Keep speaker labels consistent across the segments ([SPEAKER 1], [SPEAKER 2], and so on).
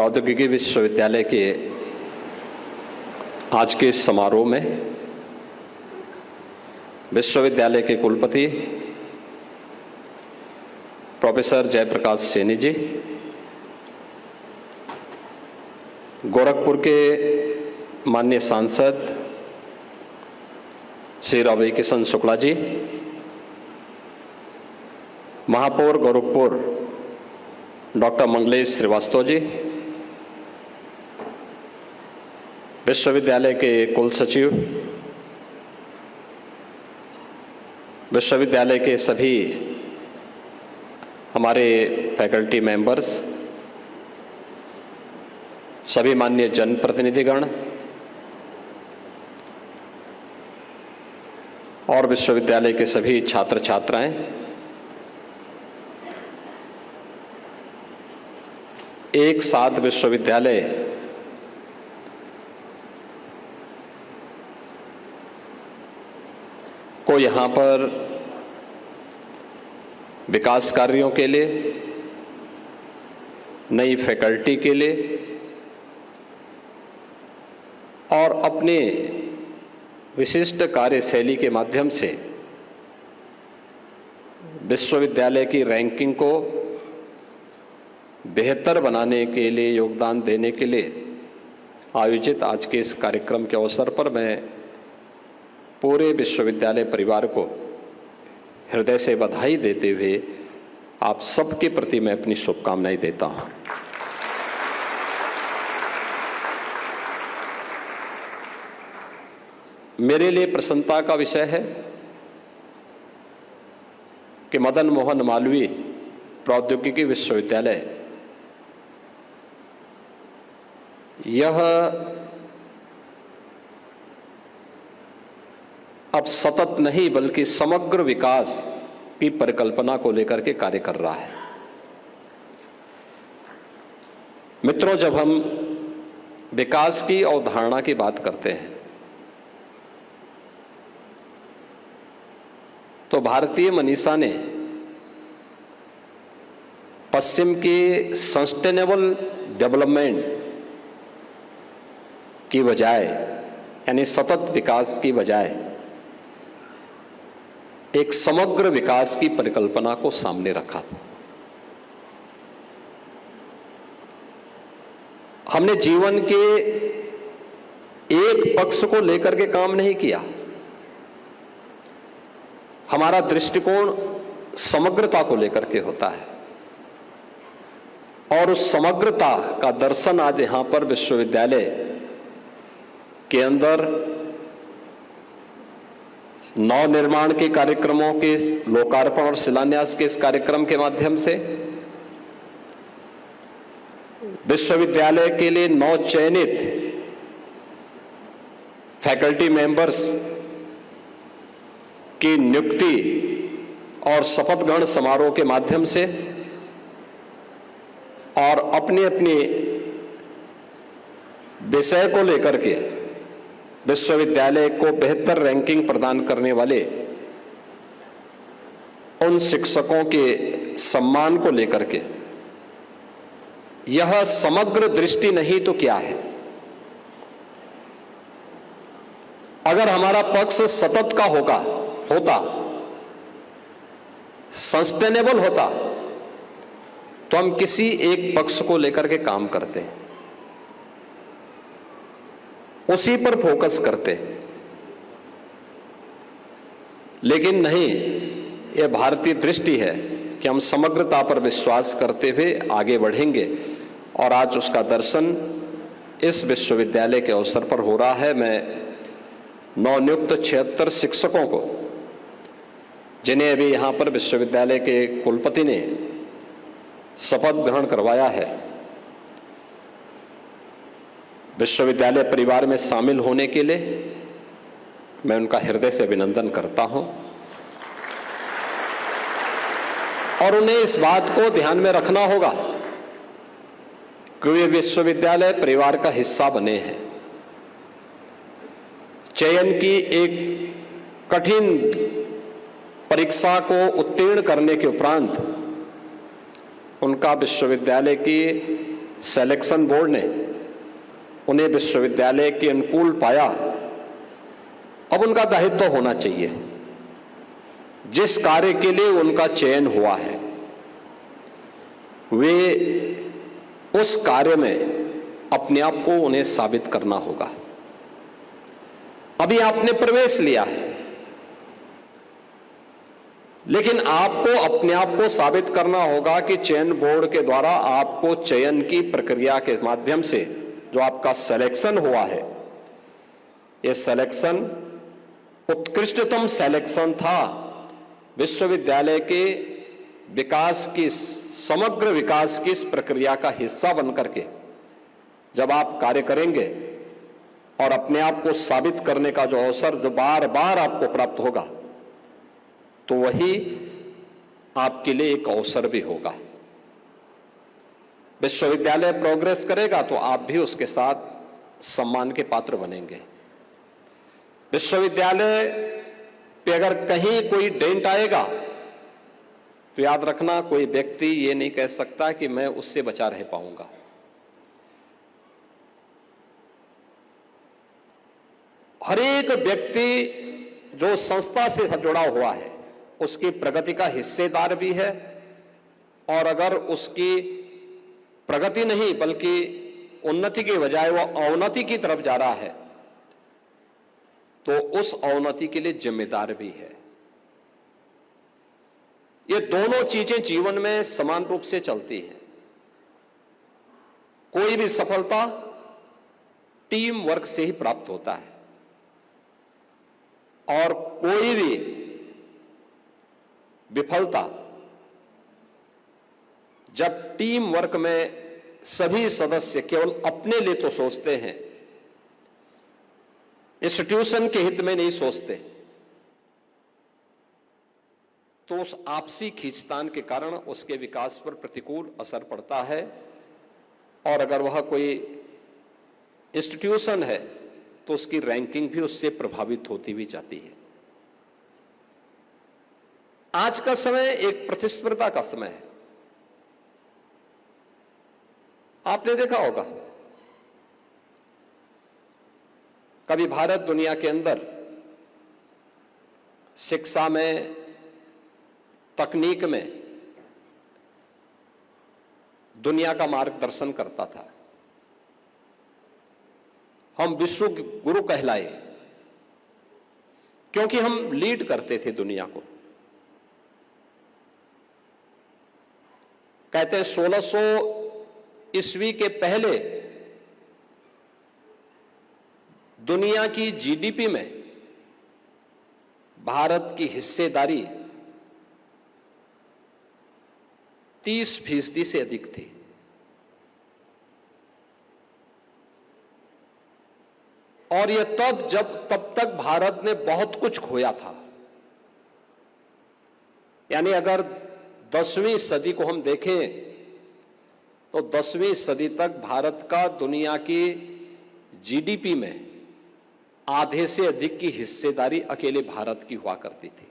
[SPEAKER 1] प्रौद्योगिकी विश्वविद्यालय के आज के इस समारोह में विश्वविद्यालय के कुलपति प्रोफेसर जयप्रकाश सैनी जी, गोरखपुर के माननीय सांसद श्री रवि किशन शुक्ला जी, महापौर गोरखपुर डॉक्टर मंगलेश श्रीवास्तव जी, विश्वविद्यालय के कुल सचिव, विश्वविद्यालय के सभी हमारे फैकल्टी मेंबर्स, सभी माननीय जनप्रतिनिधिगण और विश्वविद्यालय के सभी छात्र छात्राएं, एक साथ विश्वविद्यालय को यहाँ पर विकास कार्यों के लिए, नई फैकल्टी के लिए और अपने विशिष्ट कार्यशैली के माध्यम से विश्वविद्यालय की रैंकिंग को बेहतर बनाने के लिए, योगदान देने के लिए आयोजित आज के इस कार्यक्रम के अवसर पर मैं पूरे विश्वविद्यालय परिवार को हृदय से बधाई देते हुए आप सबके प्रति मैं अपनी शुभकामनाएं देता हूं। मेरे लिए प्रसन्नता का विषय है कि मदन मोहन मालवीय प्रौद्योगिकी विश्वविद्यालय यह अब सतत नहीं बल्कि समग्र विकास की परिकल्पना को लेकर के कार्य कर रहा है। मित्रों, जब हम विकास की अवधारणा की बात करते हैं तो भारतीय मनीषा ने पश्चिम के सस्टेनेबल डेवलपमेंट की बजाय, यानी सतत विकास की बजाय एक समग्र विकास की परिकल्पना को सामने रखा था। हमने जीवन के एक पक्ष को लेकर के काम नहीं किया। हमारा दृष्टिकोण समग्रता को लेकर के होता है और उस समग्रता का दर्शन आज यहां पर विश्वविद्यालय के अंदर नव निर्माण के कार्यक्रमों के लोकार्पण और शिलान्यास के इस कार्यक्रम के माध्यम से, विश्वविद्यालय के लिए नव चयनित फैकल्टी मेंबर्स की नियुक्ति और शपथ ग्रहण समारोह के माध्यम से और अपने अपने विषय को लेकर के विश्वविद्यालय को बेहतर रैंकिंग प्रदान करने वाले उन शिक्षकों के सम्मान को लेकर के, यह समग्र दृष्टि नहीं तो क्या है? अगर हमारा पक्ष सतत का होता, सस्टेनेबल होता, तो हम किसी एक पक्ष को लेकर के काम करते, उसी पर फोकस करते। लेकिन नहीं, यह भारतीय दृष्टि है कि हम समग्रता पर विश्वास करते हुए आगे बढ़ेंगे और आज उसका दर्शन इस विश्वविद्यालय के अवसर पर हो रहा है। मैं नवनियुक्त 76 शिक्षकों को, जिन्हें अभी यहाँ पर विश्वविद्यालय के कुलपति ने शपथ ग्रहण करवाया है, विश्वविद्यालय परिवार में शामिल होने के लिए मैं उनका हृदय से अभिनंदन करता हूं और उन्हें इस बात को ध्यान में रखना होगा कि वे विश्वविद्यालय परिवार का हिस्सा बने हैं। चयन की एक कठिन परीक्षा को उत्तीर्ण करने के उपरांत उनका विश्वविद्यालय की सिलेक्शन बोर्ड ने उन्हें विश्वविद्यालय के अनुकूल पाया, अब उनका दायित्व होना चाहिए जिस कार्य के लिए उनका चयन हुआ है वे उस कार्य में अपने आप को उन्हें साबित करना होगा। अभी आपने प्रवेश लिया है, लेकिन आपको अपने आप को साबित करना होगा कि चयन बोर्ड के द्वारा आपको चयन की प्रक्रिया के माध्यम से जो आपका सिलेक्शन हुआ है, यह सिलेक्शन उत्कृष्टतम सिलेक्शन था। विश्वविद्यालय के विकास की, समग्र विकास की इस प्रक्रिया का हिस्सा बनकर के जब आप कार्य करेंगे और अपने आप को साबित करने का जो अवसर जो बार बार आपको प्राप्त होगा, तो वही आपके लिए एक अवसर भी होगा। विश्वविद्यालय प्रोग्रेस करेगा तो आप भी उसके साथ सम्मान के पात्र बनेंगे। विश्वविद्यालय पे अगर कहीं कोई डेंट आएगा तो याद रखना, कोई व्यक्ति ये नहीं कह सकता कि मैं उससे बचा रह पाऊंगा। हर एक व्यक्ति जो संस्था से जुड़ा हुआ है उसकी प्रगति का हिस्सेदार भी है, और अगर उसकी प्रगति नहीं बल्कि उन्नति के बजाय वह अवनति की तरफ जा रहा है तो उस अवनति के लिए जिम्मेदार भी है। ये दोनों चीजें जीवन में समान रूप से चलती हैं। कोई भी सफलता टीम वर्क से ही प्राप्त होता है, और कोई भी विफलता जब टीम वर्क में सभी सदस्य केवल अपने लिए तो सोचते हैं, इंस्टीट्यूशन के हित में नहीं सोचते, तो उस आपसी खींचतान के कारण उसके विकास पर प्रतिकूल असर पड़ता है। और अगर वह कोई इंस्टीट्यूशन है तो उसकी रैंकिंग भी उससे प्रभावित होती भी जाती है। आज का समय एक प्रतिस्पर्धा का समय है। आपने देखा होगा कभी भारत दुनिया के अंदर शिक्षा में, तकनीक में दुनिया का मार्गदर्शन करता था। हम विश्व गुरु कहलाए क्योंकि हम लीड करते थे दुनिया को। कहते हैं 1600 ईस्वी के पहले दुनिया की जीडीपी में भारत की हिस्सेदारी 30% से अधिक थी। और यह तब तक भारत ने बहुत कुछ खोया था। यानी अगर 10वीं सदी को हम देखें तो 10वीं सदी तक भारत का दुनिया की जीडीपी में आधे से अधिक की हिस्सेदारी अकेले भारत की हुआ करती थी।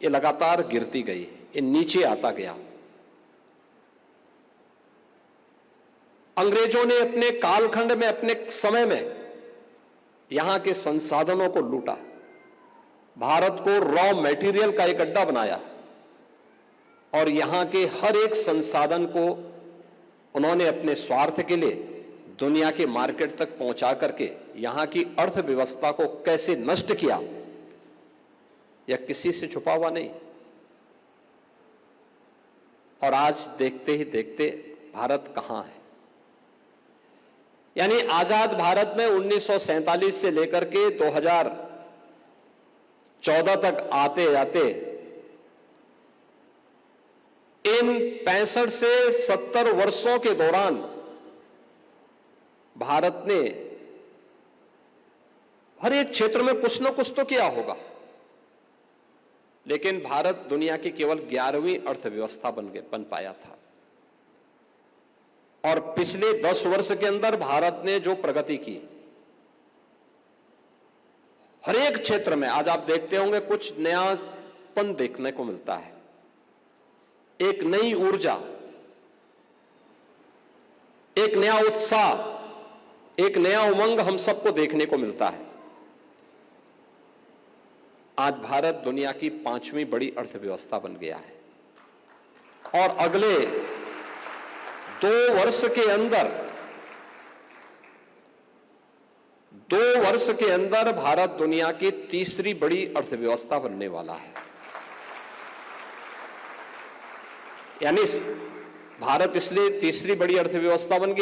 [SPEAKER 1] ये लगातार गिरती गई, ये नीचे आता गया। अंग्रेजों ने अपने कालखंड में, अपने समय में यहां के संसाधनों को लूटा, भारत को रॉ मटेरियल का एक अड्डा बनाया, और यहां के हर एक संसाधन को उन्होंने अपने स्वार्थ के लिए दुनिया के मार्केट तक पहुंचा करके यहां की अर्थव्यवस्था को कैसे नष्ट किया, यह किसी से छुपा हुआ नहीं। और आज देखते ही देखते भारत कहां है। यानी आजाद भारत में 1947 से लेकर के 2014 तक आते आते इन 65 से 70 वर्षों के दौरान भारत ने हर एक क्षेत्र में कुछ न कुछ तो किया होगा, लेकिन भारत दुनिया की केवल 11वीं अर्थव्यवस्था बन पाया था। और पिछले 10 वर्ष के अंदर भारत ने जो प्रगति की, हर एक क्षेत्र में आज आप देखते होंगे कुछ नयापन देखने को मिलता है। एक नई ऊर्जा, एक नया उत्साह, एक नया उमंग हम सबको देखने को मिलता है। आज भारत दुनिया की 5वीं बड़ी अर्थव्यवस्था बन गया है और अगले 2 वर्ष के अंदर भारत दुनिया की 3री बड़ी अर्थव्यवस्था बनने वाला है। यानी भारत इसलिए 3री बड़ी अर्थव्यवस्था बन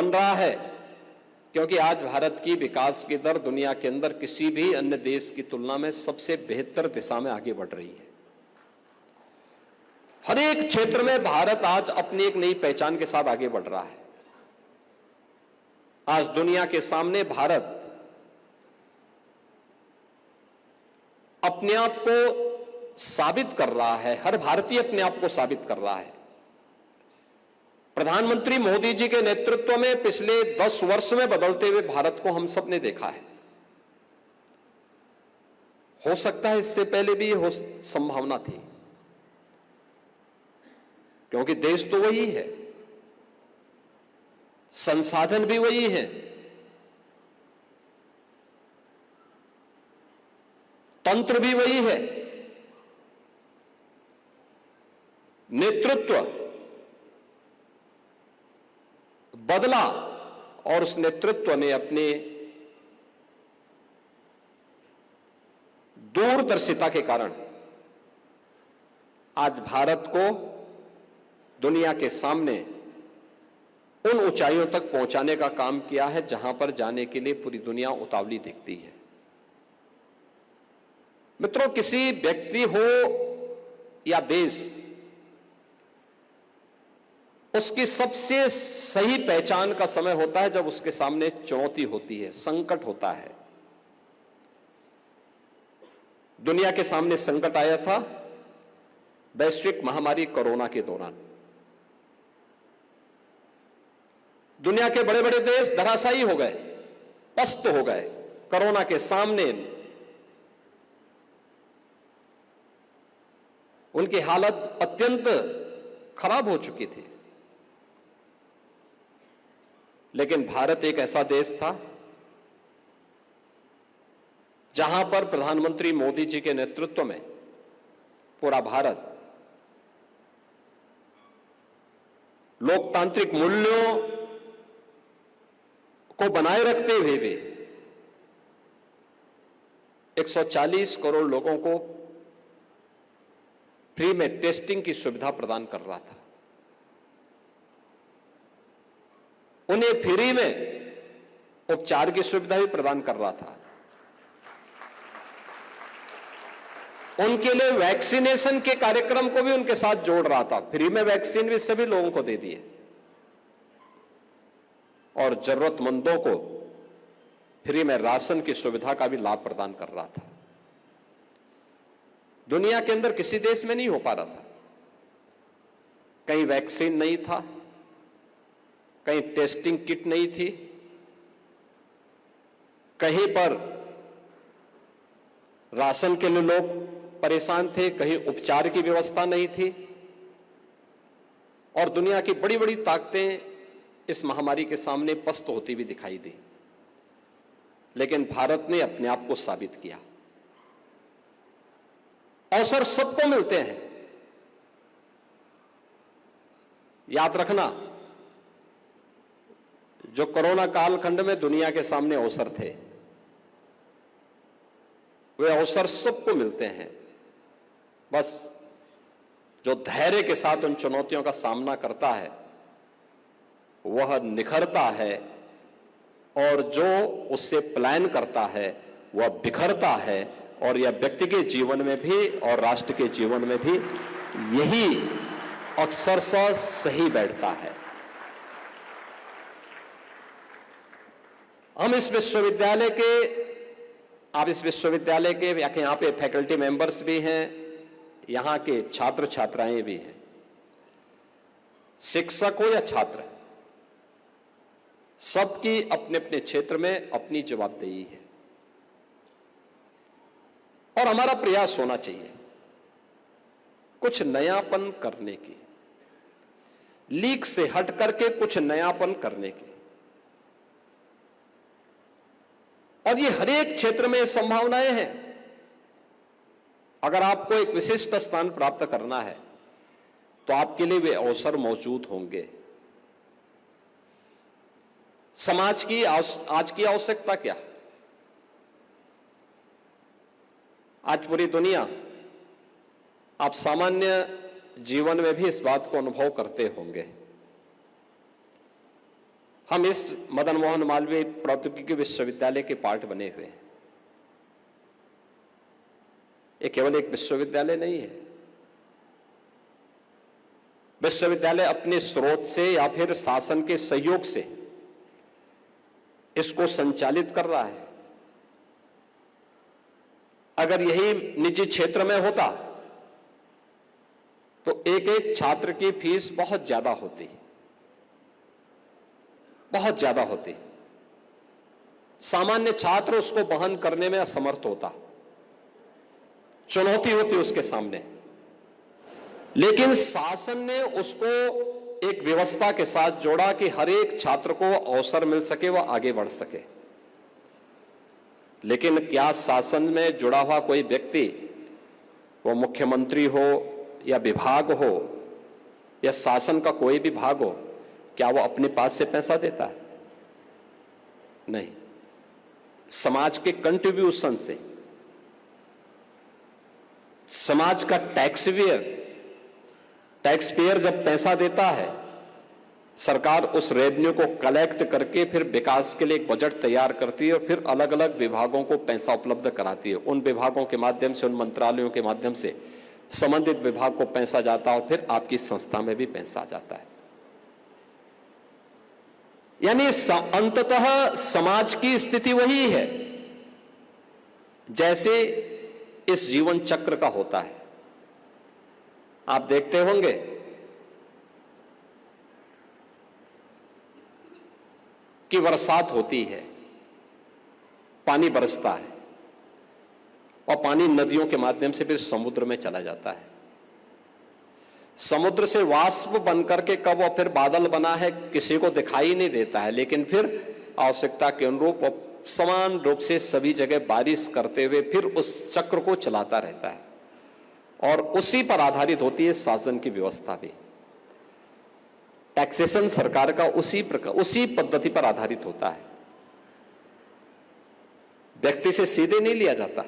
[SPEAKER 1] रहा है क्योंकि आज भारत की विकास की दर दुनिया के अंदर किसी भी अन्य देश की तुलना में सबसे बेहतर दिशा में आगे बढ़ रही है। हर एक क्षेत्र में भारत आज अपनी एक नई पहचान के साथ आगे बढ़ रहा है। आज दुनिया के सामने भारत अपने आप को साबित कर रहा है, हर भारतीय अपने आप को साबित कर रहा है। प्रधानमंत्री मोदी जी के नेतृत्व में पिछले 10 वर्ष में बदलते हुए भारत को हम सब ने देखा है। हो सकता है इससे पहले भी हो संभावना थी, क्योंकि देश तो वही है, संसाधन भी वही है, तंत्र भी वही है, नेतृत्व बदला और उस नेतृत्व ने अपने दूरदर्शिता के कारण आज भारत को दुनिया के सामने उन ऊंचाइयों तक पहुंचाने का काम किया है जहां पर जाने के लिए पूरी दुनिया उतावली दिखती है। मित्रों, किसी व्यक्ति हो या देश, उसकी सबसे सही पहचान का समय होता है जब उसके सामने चुनौती होती है, संकट होता है। दुनिया के सामने संकट आया था वैश्विक महामारी कोरोना के दौरान। दुनिया के बड़े बड़े देश धराशायी हो गए, पस्त हो गए कोरोना के सामने। उनकी हालत अत्यंत खराब हो चुकी थी। लेकिन भारत एक ऐसा देश था जहां पर प्रधानमंत्री मोदी जी के नेतृत्व में पूरा भारत लोकतांत्रिक मूल्यों को बनाए रखते हुए भी 140 करोड़ लोगों को फ्री में टेस्टिंग की सुविधा प्रदान कर रहा था। उन्हें फ्री में उपचार की सुविधा भी प्रदान कर रहा था। उनके लिए वैक्सीनेशन के कार्यक्रम को भी उनके साथ जोड़ रहा था। फ्री में वैक्सीन भी सभी लोगों को दे दिए और जरूरतमंदों को फ्री में राशन की सुविधा का भी लाभ प्रदान कर रहा था। दुनिया के अंदर किसी देश में नहीं हो पा रहा था। कहीं वैक्सीन नहीं था, कहीं टेस्टिंग किट नहीं थी, कहीं पर राशन के लिए लोग परेशान थे, कहीं उपचार की व्यवस्था नहीं थी। और दुनिया की बड़ी बड़ी ताकतें इस महामारी के सामने पस्त होती भी दिखाई दी। लेकिन भारत ने अपने आप को साबित किया। अवसर सबको मिलते हैं, याद रखना। जो कोरोना कालखंड में दुनिया के सामने अवसर थे, वे अवसर सबको मिलते हैं। बस जो धैर्य के साथ उन चुनौतियों का सामना करता है वह निखरता है, और जो उससे पलायन करता है वह बिखरता है। और यह व्यक्ति के जीवन में भी और राष्ट्र के जीवन में भी यही अक्सरशः सही बैठता है। हम इस विश्वविद्यालय के, आप इस विश्वविद्यालय के यहाँ पे फैकल्टी मेंबर्स भी हैं, यहाँ के छात्र छात्राएं भी हैं। शिक्षक हो या छात्र, सबकी अपने अपने क्षेत्र में अपनी जवाबदेही है और हमारा प्रयास होना चाहिए कुछ नयापन करने की। लीक से हट करके कुछ नयापन करने की। और ये हर एक क्षेत्र में संभावनाएं हैं। अगर आपको एक विशिष्ट स्थान प्राप्त करना है तो आपके लिए वे अवसर मौजूद होंगे। समाज की आज की आवश्यकता क्या? आज पूरी दुनिया, आप सामान्य जीवन में भी इस बात को अनुभव करते होंगे। हम इस मदन मोहन मालवीय प्रौद्योगिकी विश्वविद्यालय के पार्ट बने हुए हैं। ये केवल एक विश्वविद्यालय नहीं है। विश्वविद्यालय अपने स्रोत से या फिर शासन के सहयोग से इसको संचालित कर रहा है। अगर यही निजी क्षेत्र में होता तो एक एक छात्र की फीस बहुत ज्यादा होती, बहुत ज्यादा होती। सामान्य छात्र उसको वहन करने में असमर्थ होता, चुनौती होती उसके सामने। लेकिन शासन ने उसको एक व्यवस्था के साथ जोड़ा कि हर एक छात्र को अवसर मिल सके, वह आगे बढ़ सके। लेकिन क्या शासन में जुड़ा हुआ कोई व्यक्ति, वो मुख्यमंत्री हो या विभाग हो या शासन का कोई भी भाग हो, क्या वो अपने पास से पैसा देता है? नहीं। समाज के कंट्रीब्यूशन से, समाज का टैक्स पेयर जब पैसा देता है, सरकार उस रेवेन्यू को कलेक्ट करके फिर विकास के लिए एक बजट तैयार करती है और फिर अलग अलग विभागों को पैसा उपलब्ध कराती है। उन विभागों के माध्यम से, उन मंत्रालयों के माध्यम से संबंधित विभाग को पैसा जाता है और फिर आपकी संस्था में भी पैसा जाता है। यानी अंततः समाज की स्थिति वही है जैसे इस जीवन चक्र का होता है। आप देखते होंगे कि बरसात होती है, पानी बरसता है और पानी नदियों के माध्यम से फिर समुद्र में चला जाता है। समुद्र से वाष्प बनकर के कब और फिर बादल बना है किसी को दिखाई नहीं देता है, लेकिन फिर आवश्यकता के अनुरूप और समान रूप से सभी जगह बारिश करते हुए फिर उस चक्र को चलाता रहता है। और उसी पर आधारित होती है शासन की व्यवस्था भी। टैक्सेशन सरकार का उसी पद्धति पर आधारित होता है। व्यक्ति से सीधे नहीं लिया जाता,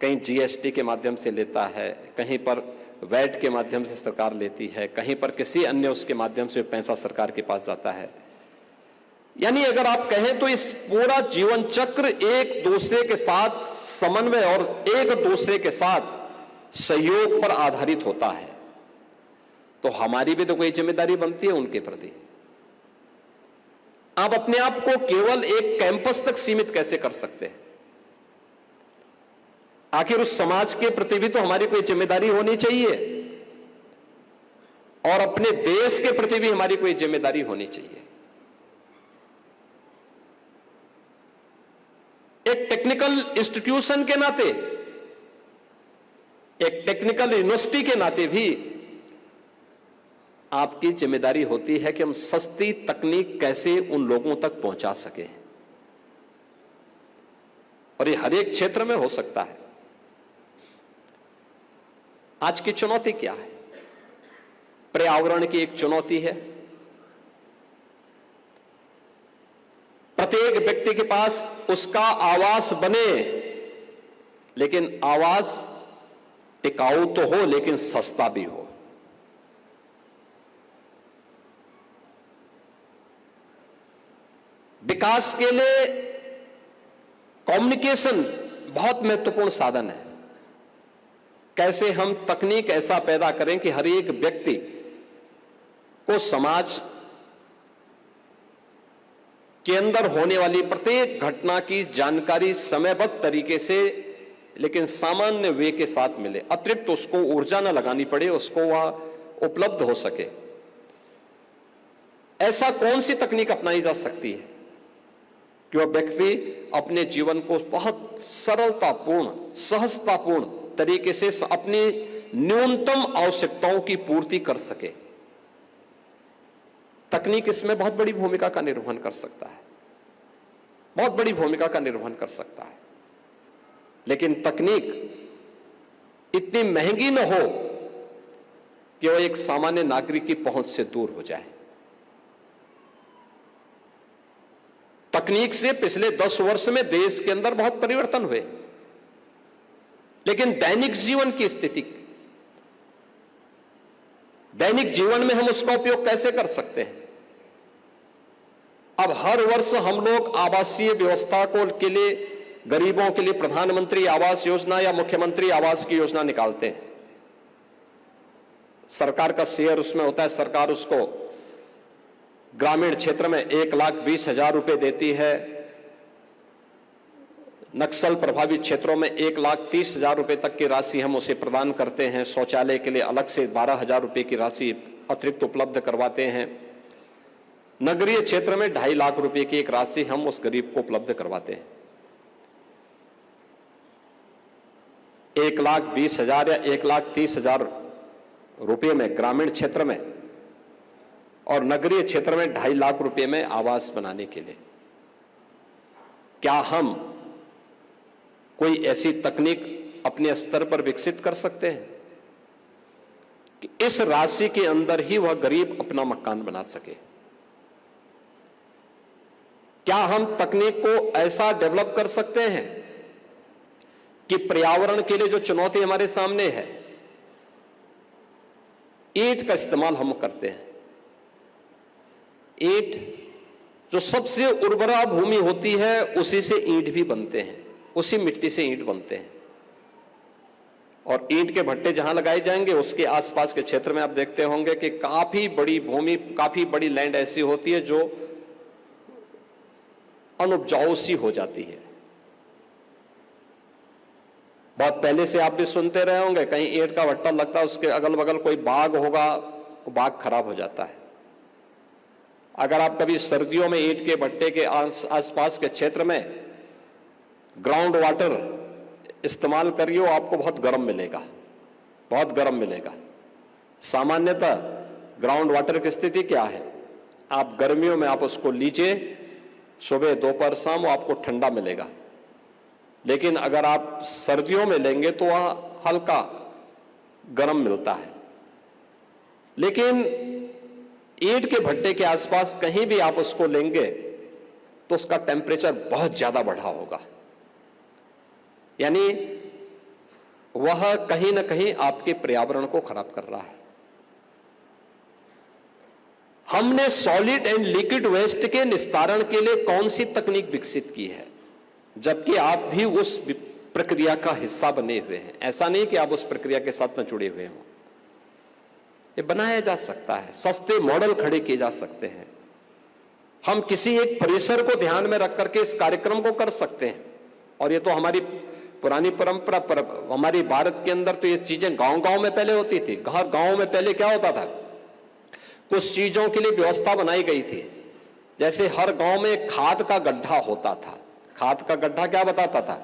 [SPEAKER 1] कहीं जीएसटी के माध्यम से लेता है, कहीं पर वैट के माध्यम से सरकार लेती है, कहीं पर किसी अन्य उसके माध्यम से पैसा सरकार के पास जाता है। यानी अगर आप कहें तो इस पूरा जीवन चक्र एक दूसरे के साथ समन्वय और एक दूसरे के साथ सहयोग पर आधारित होता है। तो हमारी भी तो कोई जिम्मेदारी बनती है उनके प्रति। आप अपने आप को केवल एक कैंपस तक सीमित कैसे कर सकते हैं? आखिर उस समाज के प्रति भी तो हमारी कोई जिम्मेदारी होनी चाहिए और अपने देश के प्रति भी हमारी कोई जिम्मेदारी होनी चाहिए। एक टेक्निकल इंस्टीट्यूशन के नाते, एक टेक्निकल यूनिवर्सिटी के नाते भी आपकी जिम्मेदारी होती है कि हम सस्ती तकनीक कैसे उन लोगों तक पहुंचा सके। और ये हर एक क्षेत्र में हो सकता है। आज की चुनौती क्या है? पर्यावरण की एक चुनौती है। प्रत्येक व्यक्ति के पास उसका आवास बने, लेकिन आवास टिकाऊ तो हो लेकिन सस्ता भी हो। विकास के लिए कम्युनिकेशन बहुत महत्वपूर्ण साधन है। कैसे हम तकनीक ऐसा पैदा करें कि हर एक व्यक्ति को समाज के अंदर होने वाली प्रत्येक घटना की जानकारी समयबद्ध तरीके से लेकिन सामान्य वे के साथ मिले, अतिरिक्त उसको ऊर्जा न लगानी पड़े, उसको वह उपलब्ध हो सके। ऐसा कौन सी तकनीक अपनाई जा सकती है कि वह व्यक्ति अपने जीवन को बहुत सरलतापूर्ण, सहजतापूर्ण तरीके से अपनी न्यूनतम आवश्यकताओं की पूर्ति कर सके? तकनीक इसमें बहुत बड़ी भूमिका का निर्वहन कर सकता है, बहुत बड़ी भूमिका का निर्वहन कर सकता है। लेकिन तकनीक इतनी महंगी न हो कि वो एक सामान्य नागरिक की पहुंच से दूर हो जाए। तकनीक से पिछले 10 वर्ष में देश के अंदर बहुत परिवर्तन हुए, लेकिन दैनिक जीवन की स्थिति, दैनिक जीवन में हम उसका उपयोग कैसे कर सकते हैं? अब हर वर्ष हम लोग आवासीय व्यवस्था को के लिए, गरीबों के लिए प्रधानमंत्री आवास योजना या मुख्यमंत्री आवास की योजना निकालते हैं। सरकार का शेयर उसमें होता है, सरकार उसको ग्रामीण क्षेत्र में 1,20,000 रुपए देती है, नक्सल प्रभावित क्षेत्रों में 1,30,000 रुपए तक की राशि हम उसे प्रदान करते हैं। शौचालय के लिए अलग से 12,000 रुपए की राशि अतिरिक्त उपलब्ध करवाते हैं। नगरीय क्षेत्र में 2.5 लाख रुपए की एक राशि हम उस गरीब को उपलब्ध करवाते हैं। 1,20,000 या 1,30,000 रुपए में ग्रामीण क्षेत्र में और नगरीय क्षेत्र में 2.5 लाख रुपए में आवास बनाने के लिए क्या हम कोई ऐसी तकनीक अपने स्तर पर विकसित कर सकते हैं कि इस राशि के अंदर ही वह गरीब अपना मकान बना सके? क्या हम तकनीक को ऐसा डेवलप कर सकते हैं कि पर्यावरण के लिए जो चुनौती हमारे सामने है, ईंट का इस्तेमाल हम करते हैं। ईंट जो सबसे उर्वरा भूमि होती है उसी से ईंट भी बनते हैं, उसी मिट्टी से ईंट बनते हैं। और ईंट के भट्टे जहां लगाए जाएंगे उसके आसपास के क्षेत्र में आप देखते होंगे कि काफी बड़ी भूमि, काफी बड़ी लैंड ऐसी होती है जो अनुपजाऊ सी हो जाती है। बहुत पहले से आप भी सुनते रहे होंगे, कहीं ईंट का भट्टा लगता है, उसके अगल बगल कोई बाग होगा, वो बाग खराब हो जाता है। अगर आप कभी सर्दियों में ईंट के भट्टे के आसपास के क्षेत्र में ग्राउंड वाटर इस्तेमाल करिए, आपको बहुत गर्म मिलेगा, बहुत गर्म मिलेगा। सामान्यतः ग्राउंड वाटर की स्थिति क्या है? आप गर्मियों में आप उसको लीजिए, सुबह दोपहर शाम वो आपको ठंडा मिलेगा। लेकिन अगर आप सर्दियों में लेंगे तो वह हल्का गर्म मिलता है। लेकिन ईंट के भट्टे के आसपास कहीं भी आप उसको लेंगे तो उसका टेम्परेचर बहुत ज्यादा बढ़ा होगा, यानी वह कहीं ना कहीं आपके पर्यावरण को खराब कर रहा है। हमने सॉलिड एंड लिक्विड वेस्ट के निस्तारण के लिए कौन सी तकनीक विकसित की है, जबकि आप भी उस प्रक्रिया का हिस्सा बने हुए हैं? ऐसा नहीं कि आप उस प्रक्रिया के साथ न जुड़े हुए हों। ये बनाया जा सकता है, सस्ते मॉडल खड़े किए जा सकते हैं। हम किसी एक परिसर को ध्यान में रख करके इस कार्यक्रम को कर सकते हैं। और ये तो हमारी पुरानी परंपरा पर, हमारी भारत के अंदर तो ये चीजें गांव-गांव में पहले होती थी। हर गांव में पहले क्या होता था, कुछ चीजों के लिए व्यवस्था बनाई गई थी। जैसे हर गांव में खाद का गड्ढा होता था। खाद का गड्ढा क्या बताता था?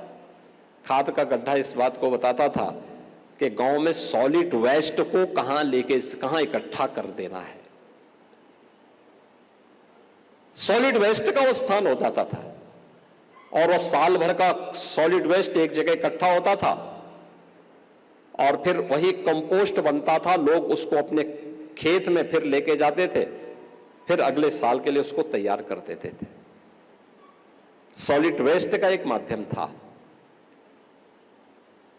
[SPEAKER 1] खाद का गड्ढा इस बात को बताता था कि गांव में सॉलिड वेस्ट को कहां इकट्ठा कर देना है। सॉलिड वेस्ट का वो स्थान हो जाता था और वह साल भर का सॉलिड वेस्ट एक जगह इकट्ठा होता था और फिर वही कंपोस्ट बनता था। लोग उसको अपने खेत में फिर लेके जाते थे, फिर अगले साल के लिए उसको तैयार कर देते थे। सॉलिड वेस्ट का एक माध्यम था।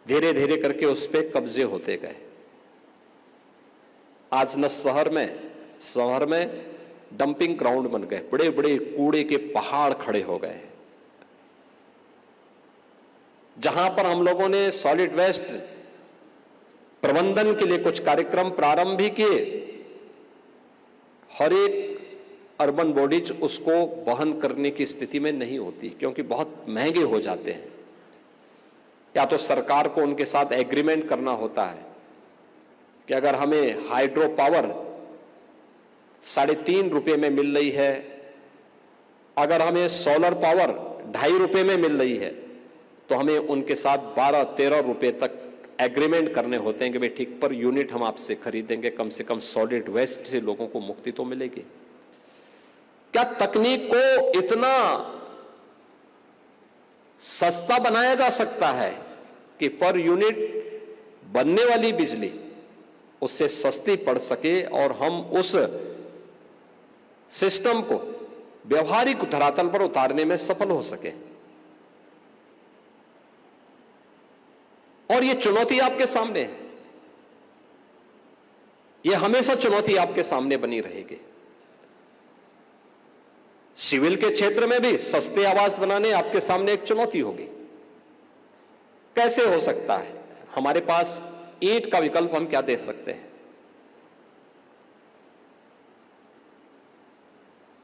[SPEAKER 1] धीरे धीरे करके उस पे कब्जे होते गए। आज न शहर में डंपिंग ग्राउंड बन गए, बड़े बड़े कूड़े के पहाड़ खड़े हो गए, जहां पर हम लोगों ने सॉलिड वेस्ट प्रबंधन के लिए कुछ कार्यक्रम प्रारंभ भी किए। हर एक अर्बन बॉडीज उसको वहन करने की स्थिति में नहीं होती, क्योंकि बहुत महंगे हो जाते हैं। या तो सरकार को उनके साथ एग्रीमेंट करना होता है कि अगर हमें हाइड्रो पावर 3.5 रुपए में मिल रही है, अगर हमें सोलर पावर 2.5 रुपए में मिल रही है, तो हमें उनके साथ 12-13 रुपए तक एग्रीमेंट करने होते हैं कि भाई ठीक पर यूनिट हम आपसे खरीदेंगे, कम से कम सॉलिड वेस्ट से लोगों को मुक्ति तो मिलेगी। क्या तकनीक को इतना सस्ता बनाया जा सकता है कि पर यूनिट बनने वाली बिजली उससे सस्ती पड़ सके और हम उस सिस्टम को व्यवहारिक धरातल पर उतारने में सफल हो सके? और यह चुनौती आपके सामने है, यह हमेशा चुनौती आपके सामने बनी रहेगी। सिविल के क्षेत्र में भी सस्ते आवास बनाने आपके सामने एक चुनौती होगी। कैसे हो सकता है? हमारे पास ईंट का विकल्प हम क्या दे सकते हैं?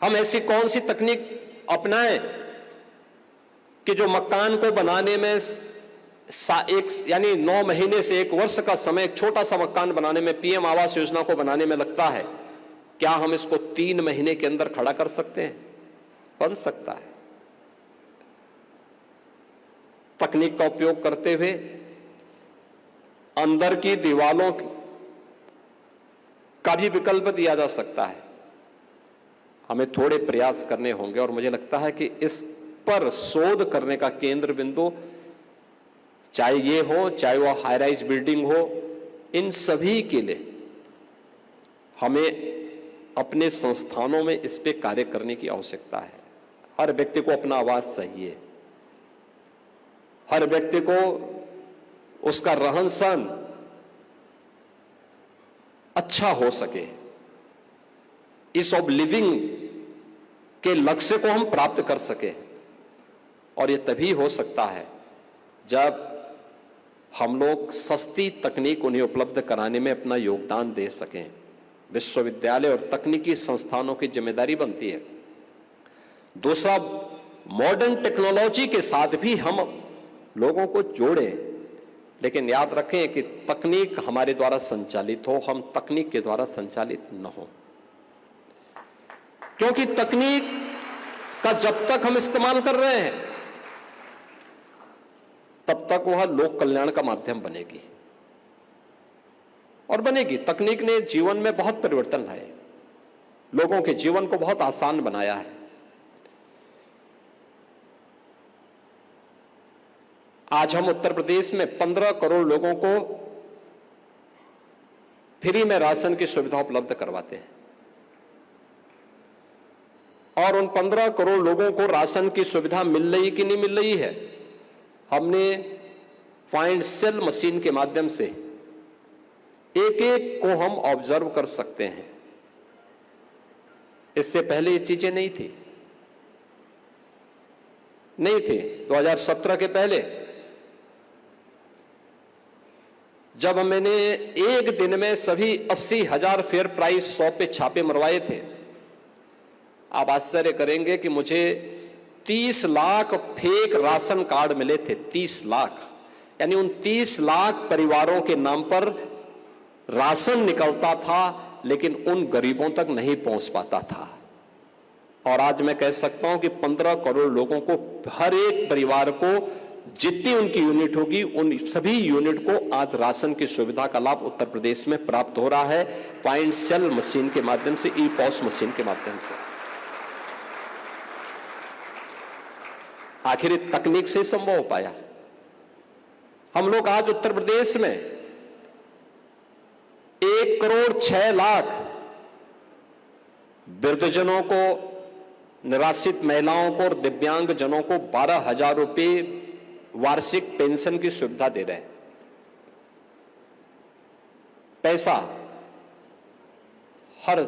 [SPEAKER 1] हम ऐसी कौन सी तकनीक अपनाएं कि जो मकान को बनाने में यानी 9 महीने से 1 वर्ष का समय एक छोटा सा मकान बनाने में, पीएम आवास योजना को बनाने में लगता है, क्या हम इसको 3 महीने के अंदर खड़ा कर सकते हैं? बन सकता है। तकनीक का उपयोग करते हुए अंदर की दीवारों का भी विकल्प दिया जा सकता है। हमें थोड़े प्रयास करने होंगे और मुझे लगता है कि इस पर शोध करने का केंद्र बिंदु, चाहे ये हो, चाहे वो हाई राइज बिल्डिंग हो, इन सभी के लिए हमें अपने संस्थानों में इस पे कार्य करने की आवश्यकता है। हर व्यक्ति को अपना आवास चाहिए, हर व्यक्ति को उसका रहन सहन अच्छा हो सके। ईज ऑफ लिविंग के लक्ष्य को हम प्राप्त कर सके, और यह तभी हो सकता है जब हम लोग सस्ती तकनीक उन्हें उपलब्ध कराने में अपना योगदान दे सकें। विश्वविद्यालय और तकनीकी संस्थानों की जिम्मेदारी बनती है। दूसरा, मॉडर्न टेक्नोलॉजी के साथ भी हम लोगों को जोड़ें, लेकिन याद रखें कि तकनीक हमारे द्वारा संचालित हो, हम तकनीक के द्वारा संचालित न हो। क्योंकि तकनीक का जब तक हम इस्तेमाल कर रहे हैं तब तक वह लोक कल्याण का माध्यम बनेगी और बनेगी। तकनीक ने जीवन में बहुत परिवर्तन लाए, लोगों के जीवन को बहुत आसान बनाया है। आज हम उत्तर प्रदेश में 15 करोड़ लोगों को फ्री में राशन की सुविधा उपलब्ध करवाते हैं, और उन 15 करोड़ लोगों को राशन की सुविधा मिल रही कि नहीं मिल रही है, हमने फाइंड सेल मशीन के माध्यम से एक एक को हम ऑब्जर्व कर सकते हैं। इससे पहले ये चीजें नहीं थी 2017 के पहले जब मैंने एक दिन में सभी 80,000 फेयर प्राइस 100 पे छापे मरवाए थे, आप आश्चर्य करेंगे कि मुझे 30 लाख फेक राशन कार्ड मिले थे। 30 लाख, यानी उन 30 लाख परिवारों के नाम पर राशन निकलता था, लेकिन उन गरीबों तक नहीं पहुंच पाता था। और आज मैं कह सकता हूं कि 15 करोड़ लोगों को, हर एक परिवार को जितनी उनकी यूनिट होगी, उन सभी यूनिट को आज राशन की सुविधा का लाभ उत्तर प्रदेश में प्राप्त हो रहा है, पॉइंट सेल मशीन के माध्यम से, ई पॉस मशीन के माध्यम से। आखिर तकनीक से संभव हो पाया। हम लोग आज उत्तर प्रदेश में 1 करोड़ 6 लाख वृद्धजनों को, निराश्रित महिलाओं को और दिव्यांग जनों को 12,000 रुपये वार्षिक पेंशन की सुविधा दे रहे हैं। पैसा हर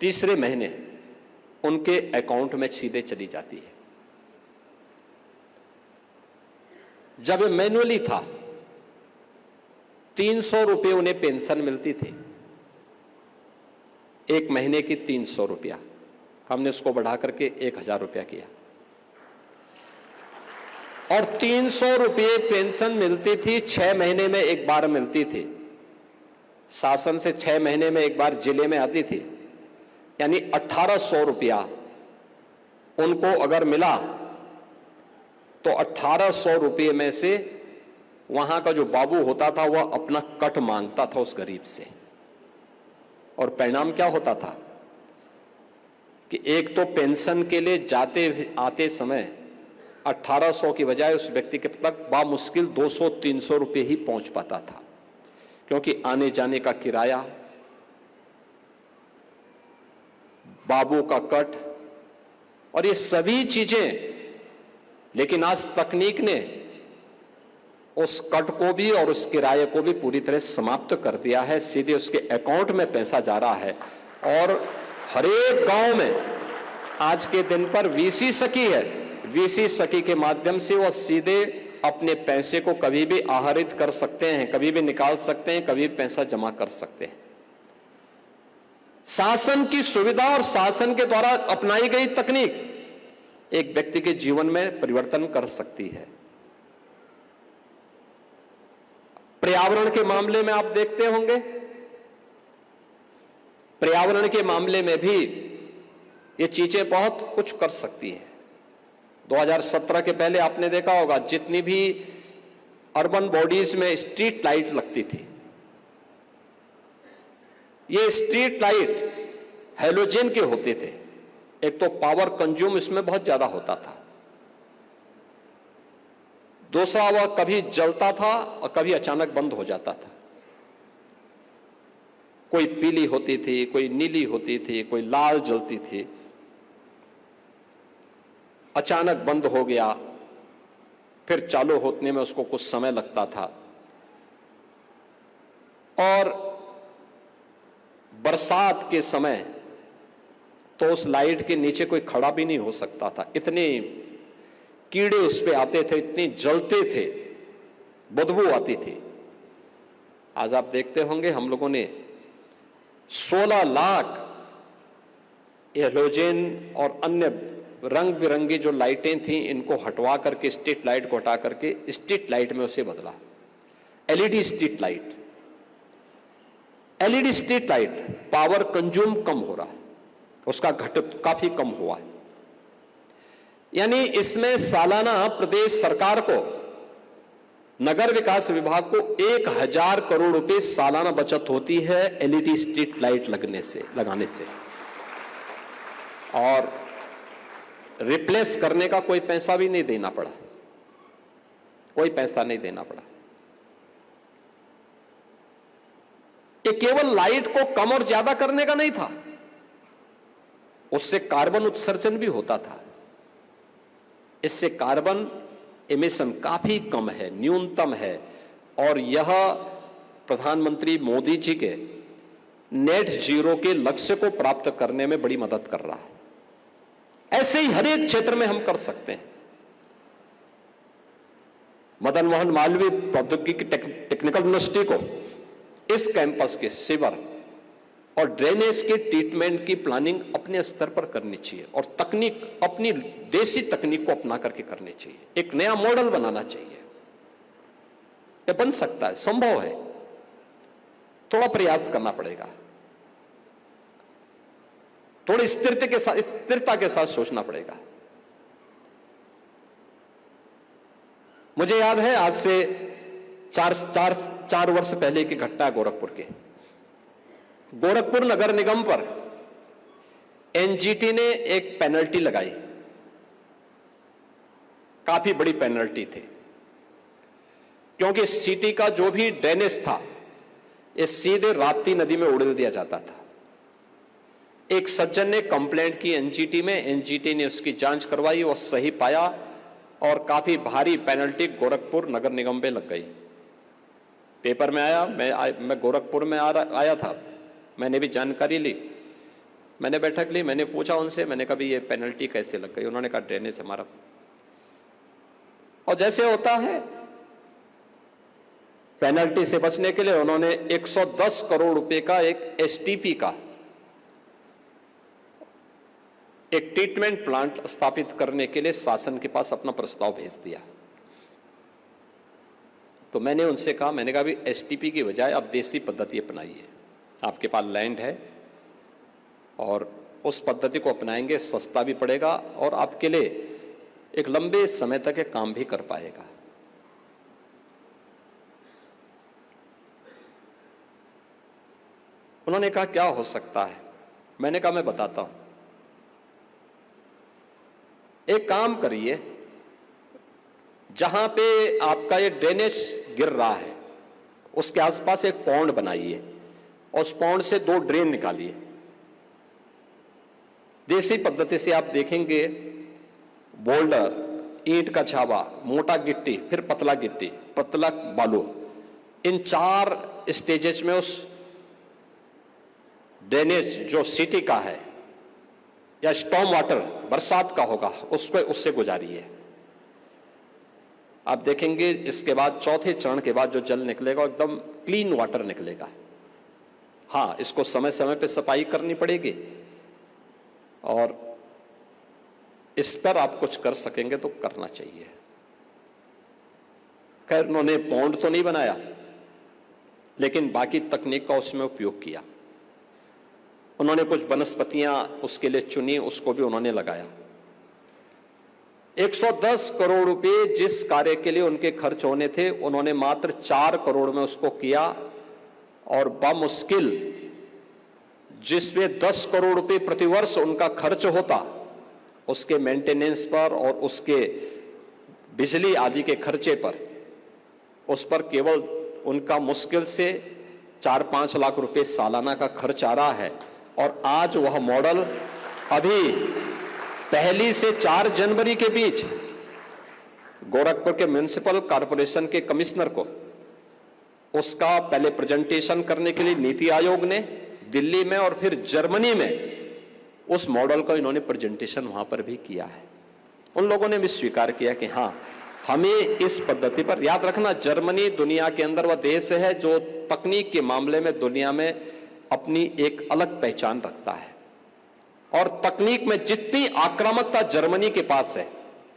[SPEAKER 1] तीसरे महीने उनके अकाउंट में सीधे चली जाती है। जब ये मैन्युअली था 300 रुपये उन्हें पेंशन मिलती थी, 1 महीने की 300 रुपया, हमने उसको बढ़ा करके 1,000 रुपया किया, और 300 रुपये पेंशन मिलती थी, 6 महीने में एक बार मिलती थी। शासन से 6 महीने में एक बार जिले में आती थी, यानी 1,800 रुपया उनको अगर मिला तो 1,800 रुपये में से वहां का जो बाबू होता था वह अपना कट मांगता था उस गरीब से। और परिणाम क्या होता था कि एक तो पेंशन के लिए जाते आते समय 1800 की बजाय उस व्यक्ति के तक बामुश्किल 200-300 रुपये ही पहुंच पाता था, क्योंकि आने जाने का किराया, बाबू का कट और ये सभी चीजें। लेकिन आज तकनीक ने उस कट को भी और उस किराए को भी पूरी तरह समाप्त कर दिया है। सीधे उसके अकाउंट में पैसा जा रहा है और हर एक गांव में आज के दिन पर वीसी सखी है। वीसी सखी के माध्यम से वो सीधे अपने पैसे को कभी भी आहरित कर सकते हैं, कभी भी निकाल सकते हैं, कभी भी पैसा जमा कर सकते हैं। शासन की सुविधा और शासन के द्वारा अपनाई गई तकनीक एक व्यक्ति के जीवन में परिवर्तन कर सकती है। पर्यावरण के मामले में आप देखते होंगे, पर्यावरण के मामले में भी ये चीजें बहुत कुछ कर सकती हैं। 2017 के पहले आपने देखा होगा जितनी भी अर्बन बॉडीज में स्ट्रीट लाइट लगती थी, ये स्ट्रीट लाइट हैलोजन के होते थे। एक तो पावर कंज्यूम इसमें बहुत ज्यादा होता था, दूसरा वह कभी जलता था और कभी अचानक बंद हो जाता था। कोई पीली होती थी, कोई नीली होती थी, कोई लाल जलती थी, अचानक बंद हो गया, फिर चालू होने में उसको कुछ समय लगता था। और बरसात के समय तो उस लाइट के नीचे कोई खड़ा भी नहीं हो सकता था, इतने कीड़े उस पे आते थे, इतने जलते थे, बदबू आती थी। आज आप देखते होंगे हम लोगों ने 16 लाख हैलोजन और अन्य रंग बिरंगी जो लाइटें थी इनको हटवा करके, स्ट्रीट लाइट को हटा करके स्ट्रीट लाइट में उसे बदला, LED street light. LED street light power consume कम हो रहा है, उसका घटत काफी कम हुआ है। यानी इसमें सालाना प्रदेश सरकार को, नगर विकास विभाग को 1000 करोड़ रुपए सालाना बचत होती है एलईडी स्ट्रीट लाइट लगाने से। और रिप्लेस करने का कोई पैसा भी नहीं देना पड़ा, कोई पैसा नहीं देना पड़ा। ये केवल लाइट को कम और ज्यादा करने का नहीं था, उससे कार्बन उत्सर्जन भी होता था। इससे कार्बन एमिशन काफी कम है, न्यूनतम है, और यह प्रधानमंत्री मोदी जी के नेट जीरो के लक्ष्य को प्राप्त करने में बड़ी मदद कर रहा है। ऐसे ही हर एक क्षेत्र में हम कर सकते हैं। मदन मोहन मालवीय प्रौद्योगिकी टेक्निकल यूनिवर्सिटी को इस कैंपस के सीवर और ड्रेनेज के ट्रीटमेंट की प्लानिंग अपने स्तर पर करनी चाहिए और तकनीक, अपनी देसी तकनीक को अपना करके करनी चाहिए। एक नया मॉडल बनाना चाहिए। यह बन सकता है, संभव है, थोड़ा प्रयास करना पड़ेगा, थोड़ी स्थिरता के साथ सोचना पड़ेगा। मुझे याद है आज से चार वर्ष पहले की घटना, गोरखपुर नगर निगम पर एनजीटी ने एक पेनल्टी लगाई, काफी बड़ी पेनल्टी थी, क्योंकि सिटी का जो भी ड्रेनेज था ये सीधे राप्ती नदी में उड़ेल दिया जाता था। एक सज्जन ने कंप्लेंट की एनजीटी में, एनजीटी ने उसकी जांच करवाई और सही पाया और काफी भारी पेनल्टी गोरखपुर नगर निगम पे लग गई। पेपर में आया, मैं गोरखपुर में आया था, मैंने भी जानकारी ली, मैंने बैठक ली, मैंने पूछा उनसे, मैंने कहा ये पेनल्टी कैसे लग गई? उन्होंने कहा ड्रेनेज हमारा। और जैसे होता है पेनल्टी से बचने के लिए उन्होंने 110 करोड़ रुपए का एक एसटीपी का एक ट्रीटमेंट प्लांट स्थापित करने के लिए शासन के पास अपना प्रस्ताव भेज दिया। तो मैंने उनसे कहा, मैंने कहा भी एसटीपी की बजाय आप देसी पद्धति अपनाइए, आपके पास लैंड है और उस पद्धति को अपनाएंगे, सस्ता भी पड़ेगा और आपके लिए एक लंबे समय तक ये काम भी कर पाएगा। उन्होंने कहा क्या हो सकता है? मैंने कहा मैं बताता हूं। एक काम करिए, जहां पे आपका ये ड्रेनेज गिर रहा है उसके आसपास एक पौंड बनाइए और उस पौंड से 2 ड्रेन निकालिए। देसी पद्धति से आप देखेंगे, बोल्डर, ईंट का छावा, मोटा गिट्टी, फिर पतला गिट्टी, पतला बालू, इन 4 स्टेजेस में उस ड्रेनेज जो सिटी का है या स्टॉर्म वाटर बरसात का होगा उससे गुजारिए। आप देखेंगे इसके बाद चौथे चरण के बाद जो जल निकलेगा एकदम क्लीन वाटर निकलेगा। हाँ, इसको समय समय पे सफाई करनी पड़ेगी और इस पर आप कुछ कर सकेंगे तो करना चाहिए। खैर, उन्होंने पौंड तो नहीं बनाया, लेकिन बाकी तकनीक का उसमें उपयोग किया। उन्होंने कुछ वनस्पतियां उसके लिए चुनी, उसको भी उन्होंने लगाया। 110 करोड़ रुपए जिस कार्य के लिए उनके खर्च होने थे, उन्होंने मात्र 4 करोड़ में उसको किया। और बामुश्किल जिसमें 10 करोड़ रुपए प्रतिवर्ष उनका खर्च होता, उसके मेंटेनेंस पर और उसके बिजली आदि के खर्चे पर, उस पर केवल उनका मुश्किल से 4-5 लाख रुपए सालाना का खर्च आ रहा है। और आज वह मॉडल अभी 1 से 4 जनवरी के बीच गोरखपुर के म्युनिसिपल कॉर्पोरेशन के कमिश्नर को उसका पहले प्रेजेंटेशन करने के लिए नीति आयोग ने दिल्ली में और फिर जर्मनी में उस मॉडल का इन्होंने प्रेजेंटेशन वहां पर भी किया है। उन लोगों ने भी स्वीकार किया कि हाँ, हमें इस पद्धति पर, याद रखना, जर्मनी दुनिया के अंदर वह देश है जो तकनीक के मामले में दुनिया में अपनी एक अलग पहचान रखता है। और तकनीक में जितनी आक्रामकता जर्मनी के पास है,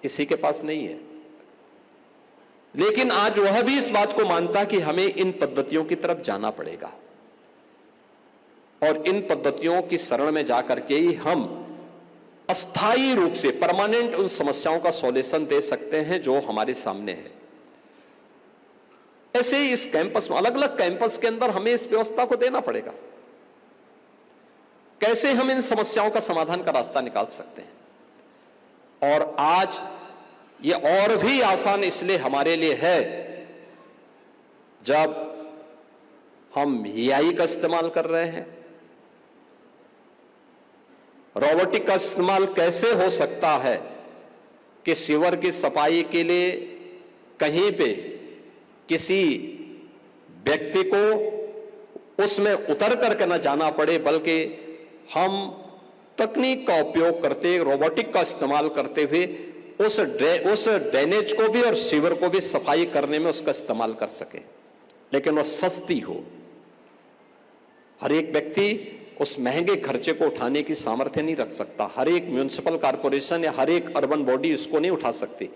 [SPEAKER 1] किसी के पास नहीं है। लेकिन आज वह भी इस बात को मानता कि हमें इन पद्धतियों की तरफ जाना पड़ेगा और इन पद्धतियों की शरण में जाकर के ही हम अस्थायी रूप से, परमानेंट उन समस्याओं का सॉल्यूशन दे सकते हैं जो हमारे सामने है। ऐसे ही इस कैंपस में, अलग अलग कैंपस के अंदर हमें इस व्यवस्था को देना पड़ेगा। कैसे हम इन समस्याओं का समाधान का रास्ता निकाल सकते हैं। और आज ये और भी आसान इसलिए हमारे लिए है जब हम एआई का इस्तेमाल कर रहे हैं। रोबोटिक का इस्तेमाल कैसे हो सकता है कि सीवर की सफाई के लिए कहीं पे किसी व्यक्ति को उसमें उतर करके न जाना पड़े, बल्कि हम तकनीक का उपयोग करते, रोबोटिक का इस्तेमाल करते हुए उस ड्रेनेज को भी और सीवर को भी सफाई करने में उसका इस्तेमाल कर सके, लेकिन वह सस्ती हो। हर एक व्यक्ति उस महंगे खर्चे को उठाने की सामर्थ्य नहीं रख सकता। हर एक म्युनिसिपल कॉर्पोरेशन या हर एक अर्बन बॉडी इसको नहीं उठा सकती।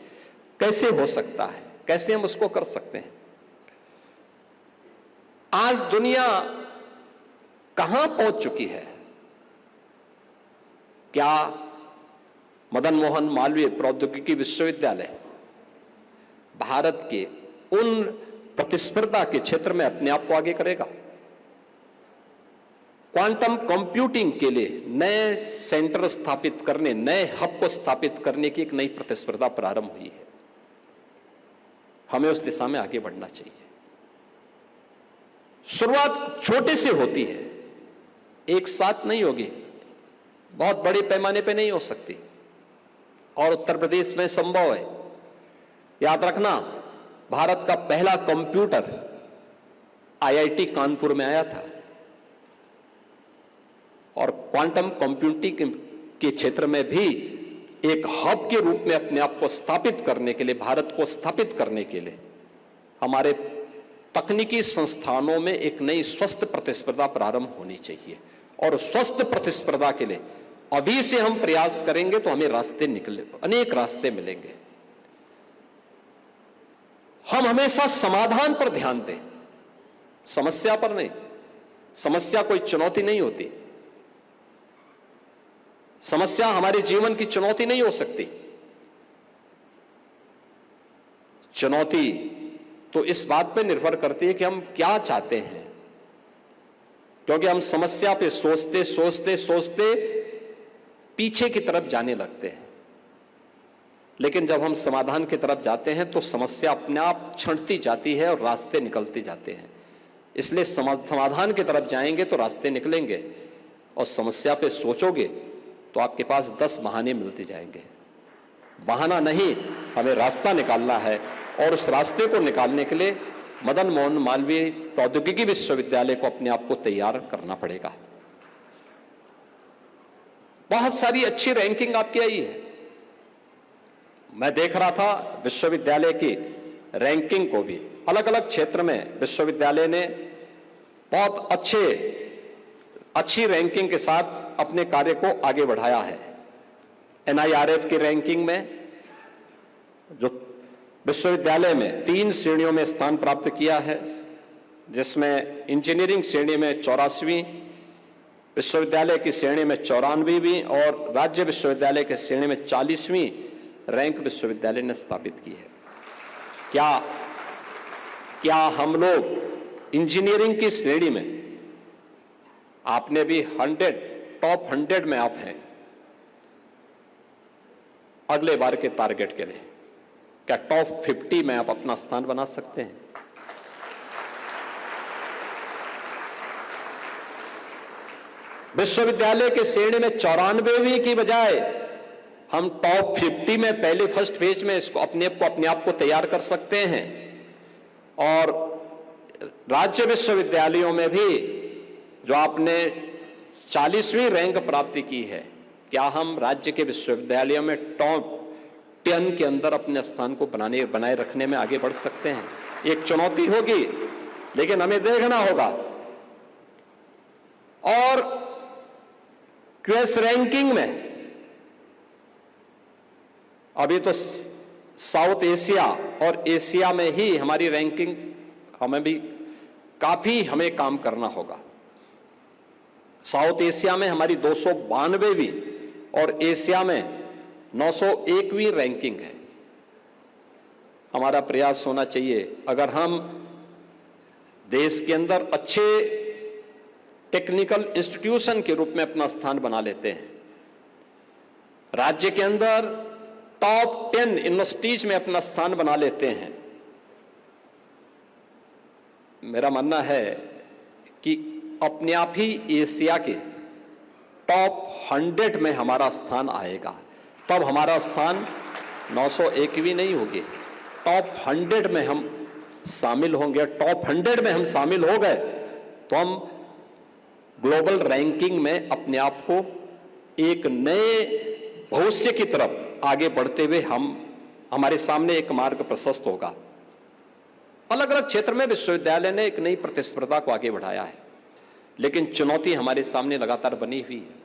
[SPEAKER 1] कैसे हो सकता है, कैसे हम उसको कर सकते हैं? आज दुनिया कहां पहुंच चुकी है? क्या मदन मोहन मालवीय प्रौद्योगिकी विश्वविद्यालय भारत के उन प्रतिस्पर्धा के क्षेत्र में अपने आप को आगे करेगा? क्वांटम कंप्यूटिंग के लिए नए सेंटर स्थापित करने, नए हब को स्थापित करने की एक नई प्रतिस्पर्धा प्रारंभ हुई है। हमें उस दिशा में आगे बढ़ना चाहिए। शुरुआत छोटे से होती है, एक साथ नहीं होगी, बहुत बड़े पैमाने पे नहीं हो सकती, और उत्तर प्रदेश में संभव है। याद रखना, भारत का पहला कंप्यूटर आईआईटी कानपुर में आया था और क्वांटम कंप्यूटिंग के क्षेत्र में भी एक हब के रूप में अपने आप को स्थापित करने के लिए, भारत को स्थापित करने के लिए हमारे तकनीकी संस्थानों में एक नई स्वस्थ प्रतिस्पर्धा प्रारंभ होनी चाहिए। और स्वस्थ प्रतिस्पर्धा के लिए अभी से हम प्रयास करेंगे तो हमें रास्ते निकले, अनेक रास्ते मिलेंगे। हम हमेशा समाधान पर ध्यान दें, समस्या पर नहीं। समस्या कोई चुनौती नहीं होती, समस्या हमारे जीवन की चुनौती नहीं हो सकती। चुनौती तो इस बात पर निर्भर करती है कि हम क्या चाहते हैं, क्योंकि हम समस्या पे सोचते सोचते सोचते पीछे की तरफ जाने लगते हैं, लेकिन जब हम समाधान की तरफ जाते हैं तो समस्या अपने आप छंटती जाती है और रास्ते निकलते जाते हैं। इसलिए समाधान की तरफ जाएंगे तो रास्ते निकलेंगे, और समस्या पे सोचोगे तो आपके पास 10 बहाने मिलते जाएंगे। बहाना नहीं, हमें रास्ता निकालना है, और उस रास्ते को निकालने के लिए मदन मोहन मालवीय प्रौद्योगिकी विश्वविद्यालय को अपने आप को तैयार करना पड़ेगा। बहुत सारी अच्छी रैंकिंग आपकी आई है। मैं देख रहा था विश्वविद्यालय की रैंकिंग को भी, अलग अलग क्षेत्र में विश्वविद्यालय ने बहुत अच्छी रैंकिंग के साथ अपने कार्य को आगे बढ़ाया है। NIRF की रैंकिंग में जो विश्वविद्यालय में 3 श्रेणियों में स्थान प्राप्त किया है, जिसमें इंजीनियरिंग श्रेणी में 84वीं, विश्वविद्यालय की श्रेणी में 94वीं और राज्य विश्वविद्यालय की श्रेणी में 40वीं रैंक विश्वविद्यालय ने स्थापित की है। क्या हम लोग इंजीनियरिंग की श्रेणी में, आपने भी टॉप 100 में आप हैं अगले बार के टारगेट के लिए, क्या टॉप 50 में आप अपना स्थान बना सकते हैं? विश्वविद्यालय के श्रेणी में 94वीं की बजाय हम टॉप 50 में पहले फर्स्ट पेज में इसको अपने आप को तैयार कर सकते हैं। और राज्य विश्वविद्यालयों में भी जो आपने 40वीं रैंक प्राप्ति की है, क्या हम राज्य के विश्वविद्यालयों में टॉप 10 के अंदर अपने स्थान को बनाए रखने में आगे बढ़ सकते हैं? एक चुनौती होगी, लेकिन हमें देखना होगा। और क्यूएस रैंकिंग में अभी तो साउथ एशिया और एशिया में ही हमारी रैंकिंग, हमें काम करना होगा। साउथ एशिया में हमारी 292वीं और एशिया में 901वीं रैंकिंग है। हमारा प्रयास होना चाहिए, अगर हम देश के अंदर अच्छे टेक्निकल इंस्टीट्यूशन के रूप में अपना स्थान बना लेते हैं, राज्य के अंदर टॉप 10 यूनिवर्सिटीज में अपना स्थान बना लेते हैं, मेरा मानना है कि अपने आप ही एशिया के टॉप 100 में हमारा स्थान आएगा। तब हमारा स्थान 901वीं नहीं होगी, टॉप 100 में हम शामिल होंगे। टॉप 100 में हम शामिल हो गए तो हम ग्लोबल रैंकिंग में अपने आप को एक नए भविष्य की तरफ आगे बढ़ते हुए हमारे सामने एक मार्ग प्रशस्त होगा। अलग अलग क्षेत्र में विश्वविद्यालय ने एक नई प्रतिस्पर्धा को आगे बढ़ाया है, लेकिन चुनौती हमारे सामने लगातार बनी हुई है।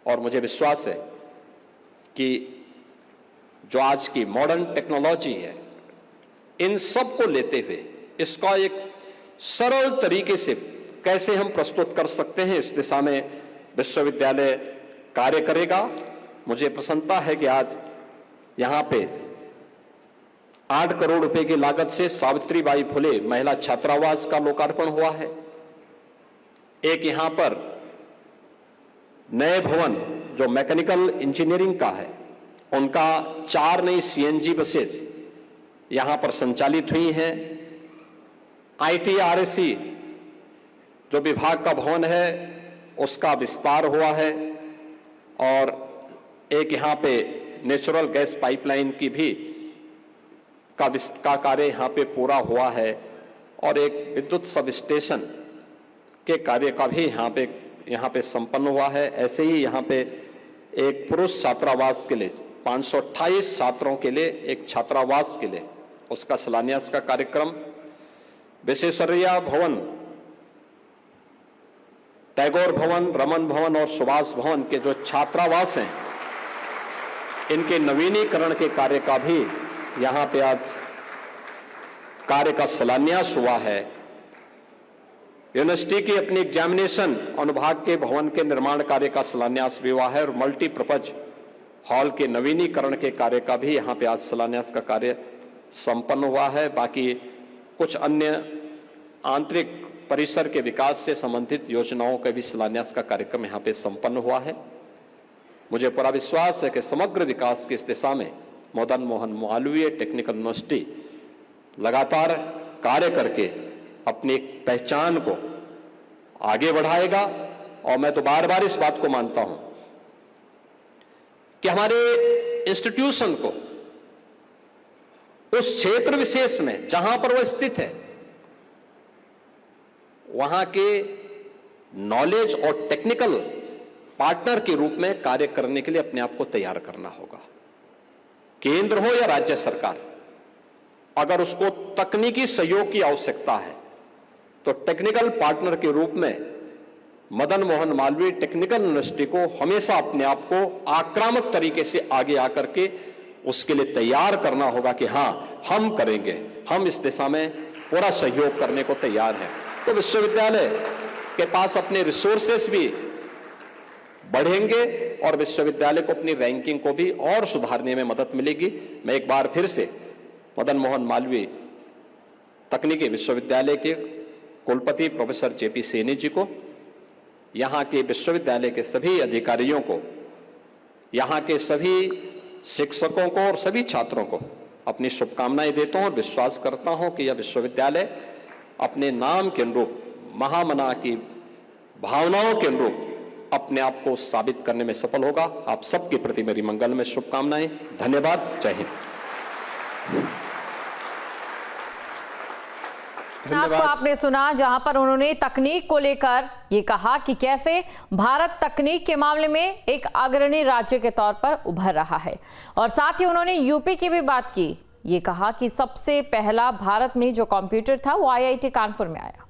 [SPEAKER 1] और मुझे विश्वास है कि जो आज की मॉडर्न टेक्नोलॉजी है, इन सब को लेते हुए इसका एक सरल तरीके से कैसे हम प्रस्तुत कर सकते हैं, इस दिशा में विश्वविद्यालय कार्य करेगा। मुझे प्रसन्नता है कि आज यहां पे 8 करोड़ रुपए की लागत से सावित्रीबाई फुले महिला छात्रावास का लोकार्पण हुआ है। एक यहां पर नए भवन जो मैकेनिकल इंजीनियरिंग का है, उनका 4 नई CNG बसेस यहां पर संचालित हुई हैं। ITRC जो विभाग का भवन है उसका विस्तार हुआ है, और एक यहां पे नेचुरल गैस पाइपलाइन की भी का कार्य यहां पे पूरा हुआ है, और एक विद्युत सब स्टेशन के कार्य का भी यहां पे संपन्न हुआ है। ऐसे ही यहां पे एक पुरुष छात्रावास के लिए 528 छात्रों के लिए एक छात्रावास के लिए उसका शिलान्यास का कार्यक्रम, विश्वेश्वरैया भवन, टैगोर भवन, रमन भवन और सुभाष भवन के जो छात्रावास हैं, इनके नवीनीकरण के कार्य का भी यहां पे आज कार्य का शिलान्यास हुआ है। यूनिवर्सिटी की अपनी एग्जामिनेशन अनुभाग के भवन के निर्माण कार्य का शिलान्यास भी हुआ है, और मल्टीपर्पज हॉल के नवीनीकरण के कार्य का भी यहां पे आज शिलान्यास का कार्य संपन्न हुआ है। बाकी कुछ अन्य आंतरिक परिसर के विकास से संबंधित योजनाओं का भी शिलान्यास का कार्यक्रम यहाँ पे संपन्न हुआ है। मुझे पूरा विश्वास है कि समग्र विकास की इस दिशा में मदन मोहन मालवीय टेक्निकल यूनिवर्सिटी लगातार कार्य करके अपनी एक पहचान को आगे बढ़ाएगा। और मैं तो बार बार इस बात को मानता हूं कि हमारे इंस्टीट्यूशन को उस क्षेत्र विशेष में जहां पर वह स्थित है वहां के नॉलेज और टेक्निकल पार्टनर के रूप में कार्य करने के लिए अपने आप को तैयार करना होगा। केंद्र हो या राज्य सरकार, अगर उसको तकनीकी सहयोग की आवश्यकता है तो टेक्निकल पार्टनर के रूप में मदन मोहन मालवीय टेक्निकल यूनिवर्सिटी को हमेशा अपने आप को आक्रामक तरीके से आगे आकर के उसके लिए तैयार करना होगा कि हां, हम करेंगे, हम इस दिशा में पूरा सहयोग करने को तैयार हैं। तो विश्वविद्यालय के पास अपने रिसोर्सेस भी बढ़ेंगे और विश्वविद्यालय को अपनी रैंकिंग को भी और सुधारने में मदद मिलेगी। मैं एक बार फिर से मदन मोहन मालवीय तकनीकी विश्वविद्यालय के कुलपति प्रोफेसर जेपी सैनी जी को, यहाँ के विश्वविद्यालय के सभी अधिकारियों को, यहाँ के सभी शिक्षकों को और सभी छात्रों को अपनी शुभकामनाएं देता हूं और विश्वास करता हूं कि यह विश्वविद्यालय अपने नाम के अनुरूप, महामना की भावनाओं के अनुरूप अपने आप को साबित करने में सफल होगा। आप सबके प्रति मेरी मंगल में शुभकामनाएं। धन्यवाद। जय हिंद।
[SPEAKER 2] आपको आपने सुना जहां पर उन्होंने तकनीक को लेकर ये कहा कि कैसे भारत तकनीक के मामले में एक अग्रणी राज्य के तौर पर उभर रहा है, और साथ ही उन्होंने यूपी की भी बात की। ये कहा कि सबसे पहला भारत में जो कंप्यूटर था वो IIT कानपुर में आया।